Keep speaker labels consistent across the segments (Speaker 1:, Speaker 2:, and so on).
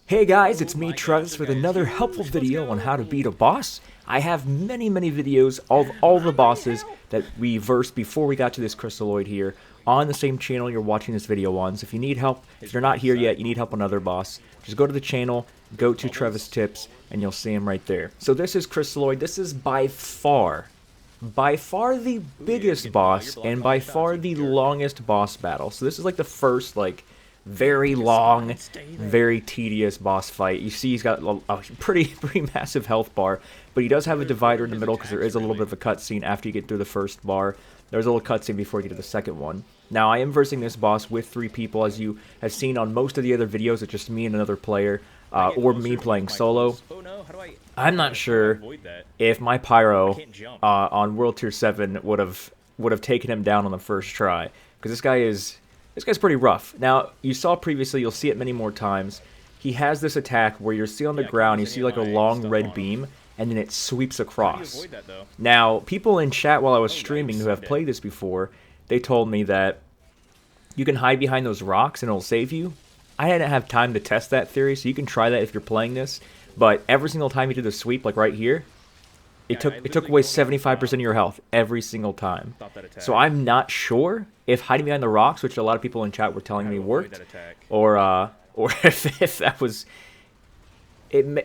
Speaker 1: Hey guys, it's me Trevis with another helpful video on how to beat a boss. I have many videos of all the bosses that we versed before we got to this Chrysaloid here on the same channel you're watching this video on. So if you need help, if you're not here yet, you need help on another boss, just go to the channel, go to TrevisTips, and you'll see him right there. So this is Chrysaloid. This is by far the biggest boss and by far the longest boss battle. So this is like the first very long, very tedious boss fight. You see he's got a pretty massive health bar, but he does have a divider in the middle because there is a little bit of a cutscene after you get through the first bar. There's a little cutscene before you get to the second one. Now, I am versing this boss with 3 people, as you have seen on most of the other videos. It's just me and another player, or me playing solo. I'm not sure if my Pyro on World Tier 7 would have taken him down on the first try, because this guy's pretty rough. Now, you saw previously, you'll see it many more times, he has this attack where you're still on the ground, you see like a long red beam, and then it sweeps across. Now, people in chat while I was streaming who have played this before, they told me that you can hide behind those rocks and it'll save you. I didn't have time to test that theory, so you can try that if you're playing this, but every single time you do the sweep, like right here, it took away 75% of your health every single time. So I'm not sure if hiding behind the rocks, which a lot of people in chat were telling me worked, or if that was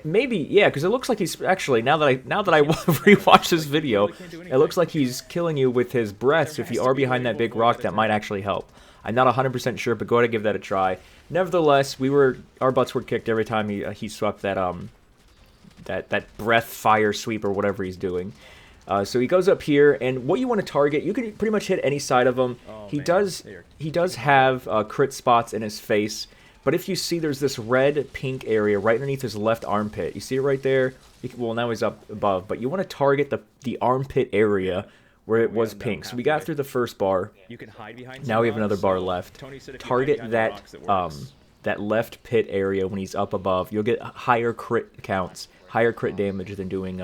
Speaker 1: maybe, yeah, because it looks like he's actually, now that I rewatch this video, it looks like he's killing you with his breath. So if you are behind that big rock, that might actually help. I'm not 100% sure, but go ahead and give that a try. Nevertheless, our butts were kicked every time he swept that that breath fire sweep or whatever he's doing. So he goes up here, and what you want to target, you can pretty much hit any side of him. He does have crit spots in his face, but if you see there's this red pink area right underneath his left armpit, you see it right there. Well, now he's up above, but you want to target the armpit area where it was pink. So we got through the first bar. Now we have another bar left. Target that left pit area when he's up above. You'll get higher crit counts, higher crit damage than doing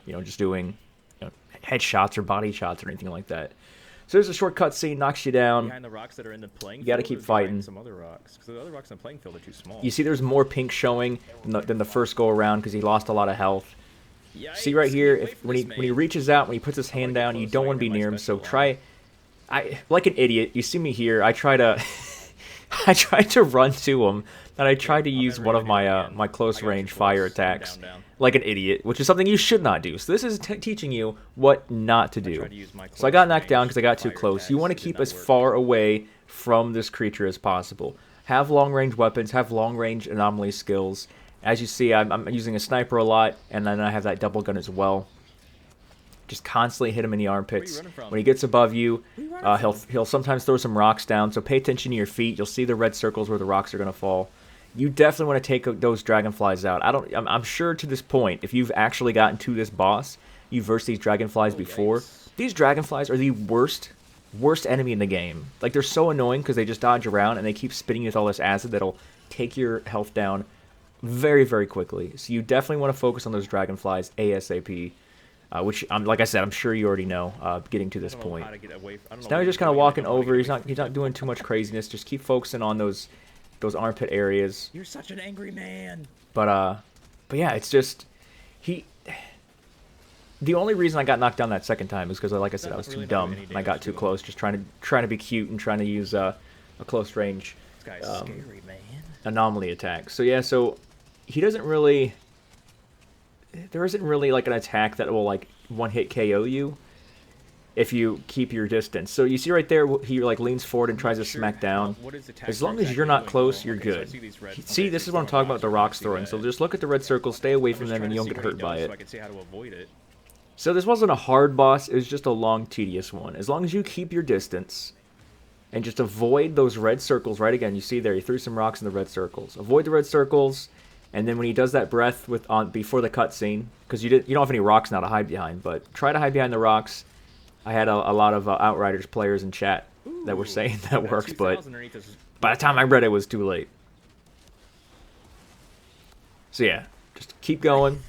Speaker 1: just doing headshots or body shots or anything like that. So there's a short cutscene, knocks you down.
Speaker 2: Behind the rocks that are in the playing
Speaker 1: you got to keep fighting.
Speaker 2: Some other rocks, because the other rocks in the playing field are too small.
Speaker 1: You see, there's more pink showing than the first go around because he lost a lot of health. Yikes. See right here, when he reaches out, when he puts his hand down, you don't want to be near him. So like an idiot. You see me here. I try to run to him, and I tried to use one of my close range fire attacks like an idiot, which is something you should not do. So this is teaching you what not to do. So I got knocked down because I got too close. You want to keep as far away from this creature as possible. Have long range weapons, have long range anomaly skills. As you see, I'm using a sniper a lot, and then I have that double gun as well. Just constantly hit him in the armpits. When he gets above you, he'll sometimes throw some rocks down, so pay attention to your feet. You'll see the red circles where the rocks are going to fall. You definitely want to take those dragonflies out. I'm sure to this point, if you've actually gotten to this boss, you've versed these dragonflies before. These dragonflies are the worst enemy in the game. Like, they're so annoying because they just dodge around and they keep spitting you with all this acid that'll take your health down very quickly. So you definitely want to focus on those dragonflies ASAP. Which, like I said, I'm sure you already know, getting to this point. So now he's just kind of walking over. He's not doing too much craziness. Just keep focusing on those armpit areas.
Speaker 2: You're such an angry man.
Speaker 1: But yeah, it's just the only reason I got knocked down that second time is because, like I said, I was too dumb and I got too close, just trying to be cute and trying to use a close range
Speaker 2: scary, man.
Speaker 1: Anomaly attack. So yeah, so he doesn't really. There isn't really like an attack that will like one-hit KO you if you keep your distance. So you see right there, he like leans forward and tries to smack down. As long as you're not close, you're good. See, this is what I'm talking about, the rocks throwing. So just look at the red circles, stay away from them, and you don't get hurt by it. So this wasn't a hard boss, it was just a long, tedious one. As long as you keep your distance and just avoid those red circles, right again, you see there, he threw some rocks in the red circles. Avoid the red circles. And then when he does that breath before the cutscene, because you don't have any rocks now to hide behind, but try to hide behind the rocks. I had a lot of Outriders players in chat that were saying that works, but by the time I read it, it was too late. So yeah, just keep going.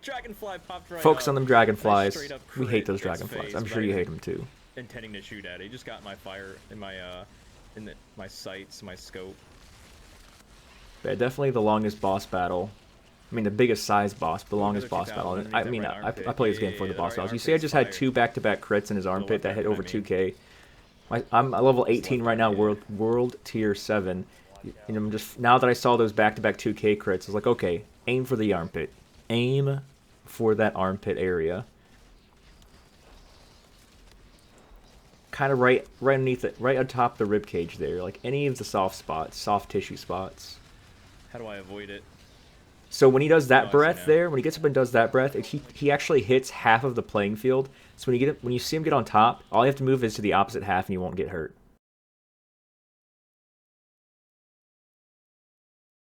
Speaker 2: Dragonfly popped right
Speaker 1: Focus
Speaker 2: up.
Speaker 1: on them dragonflies. We hate those dragonflies. I'm sure you hate them too.
Speaker 2: Intending to shoot at it. He just got my fire in my my sights, my scope.
Speaker 1: But yeah, definitely the longest boss battle. I mean, the biggest size boss, the longest
Speaker 2: another
Speaker 1: boss battle.
Speaker 2: 2000
Speaker 1: I
Speaker 2: underneath
Speaker 1: mean,
Speaker 2: that right
Speaker 1: I
Speaker 2: armpit.
Speaker 1: play this game
Speaker 2: Yeah,
Speaker 1: for the
Speaker 2: the
Speaker 1: boss
Speaker 2: right
Speaker 1: battles. You see, I
Speaker 2: armpit's
Speaker 1: just had
Speaker 2: fire.
Speaker 1: 2 back-to-back crits in his armpit
Speaker 2: left
Speaker 1: that hit over
Speaker 2: armpit, I mean.
Speaker 1: 2k. I'm at level 18
Speaker 2: left
Speaker 1: right now,
Speaker 2: armpit.
Speaker 1: world tier 7. And I'm just, now that I saw those back-to-back 2k crits, I was like, okay, aim for the armpit. Aim for that armpit area. Kind of right underneath it, right on top of the rib cage there, like any of the soft spots, soft tissue spots.
Speaker 2: How do I avoid it?
Speaker 1: So when he does that
Speaker 2: I see
Speaker 1: breath
Speaker 2: now.
Speaker 1: there, when he gets up and does that breath, he actually hits half of the playing field. So when you see him get on top, all you have to move is to the opposite half, and you won't get hurt.